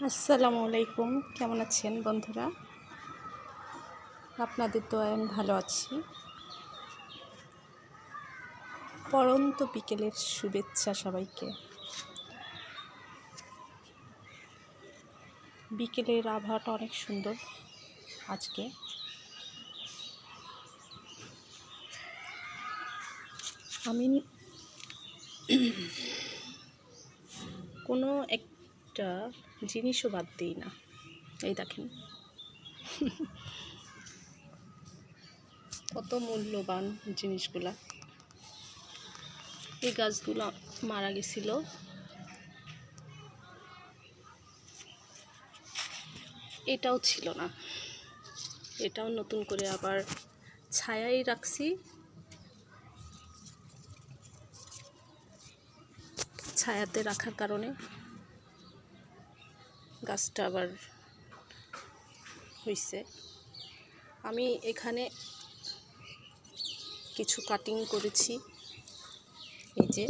আসসালামু আলাইকুম। কেমন আছেন বন্ধুরা? আপনাদের দোয়ায় আমি ভালো আছি। পড়ন্ত বিকেলের শুভেচ্ছা সবাইকে। বিকেলের আবহাওয়াটা অনেক সুন্দর আজকে। আমি কোনো একটা জিনিসও বাদ দিই না। এই দেখেন কত মূল্যবান জিনিসগুলা। এই গাছগুলো মারা গেছিল, এটাও ছিল না, এটাও নতুন করে আবার ছায়াই রাখছি। ছায়াতে রাখার কারণে গাছটা আবার হয়েছে। আমি এখানে কিছু কাটিং করেছি। এই যে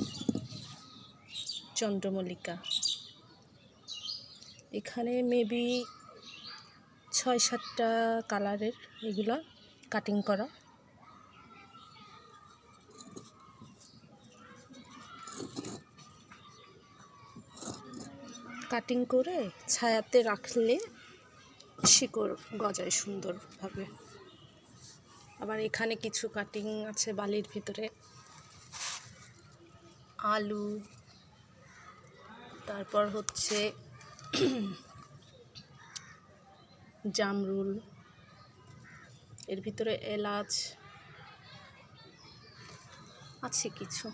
চন্দ্রমল্লিকা, এখানে মেবি ৬-৭টা কালারের এগুলা কাটিং করা। কাটিং করে ছায়াতে রাখলে শিকড় গজায় সুন্দরভাবে। আবার এখানে কিছু কাটিং আছে বালির ভিতরে, আলু, তারপর হচ্ছে জামরুল, এর ভিতরে এলাচ আছে কিছু।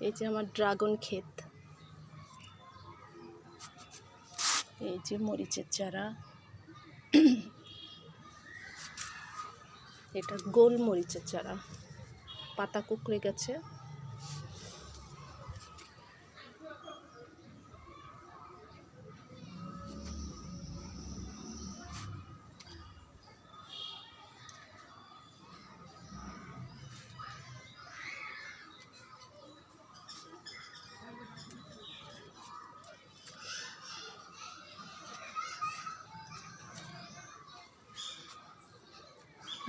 এই যে আমার ড্রাগন ক্ষেত, এই যে মরিচের চারা, এটা গোল মরিচের চারা, পাতা কুঁকড়ে গেছে।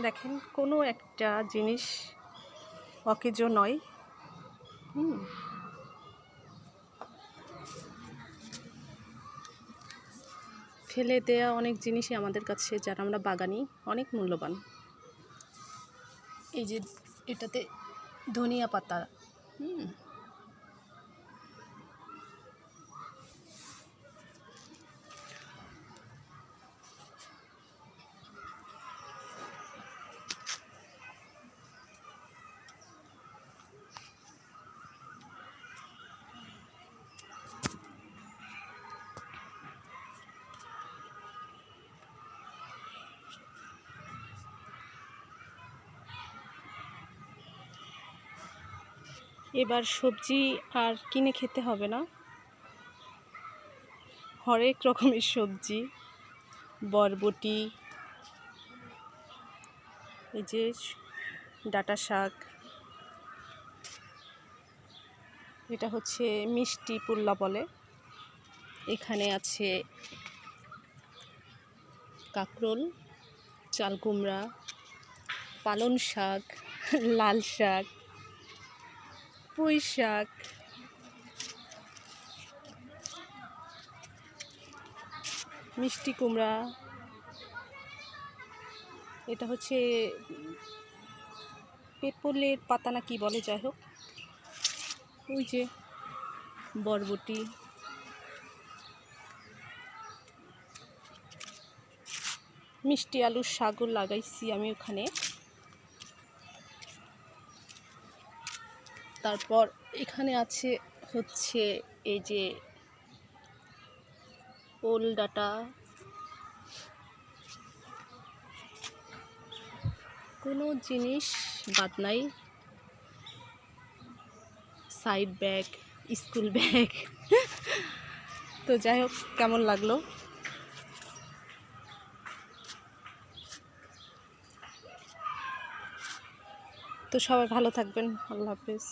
দেখেন কোনো একটা জিনিস অকেজ নয়। ফেলে দেয়া অনেক জিনিসই আমাদের কাছে, যারা আমরা বাগানি, অনেক মূল্যবান। এই যে এটাতে ধনিয়া পাতা, এবার সবজি আর কিনে খেতে হবে না, হরেক রকমের সবজি, বরবটি, এই যে ডাঁটা শাক, এটা হচ্ছে মিষ্টি পুল্লা বলে। এখানে আছে কাঁকরোল, চাল কুমড়া, পালং শাক, লাল শাক, পুঁই শাক, মিষ্টি কুমড়া, এটা হচ্ছে পেপলের পাতা না কি বলে, যাই হোক। ওই যে বরবটি, মিষ্টি আলুর শাকও লাগাইছি আমি ওখানে। তারপর এখানে আছে হচ্ছে এই যে ওল ডাঁটা, কোনো জিনিস বাদ নাই। Side bag, school bag. তো যাই হোক, কেমন লাগলো? তো সবাই ভালো থাকবেন, আল্লাহ হাফেজ।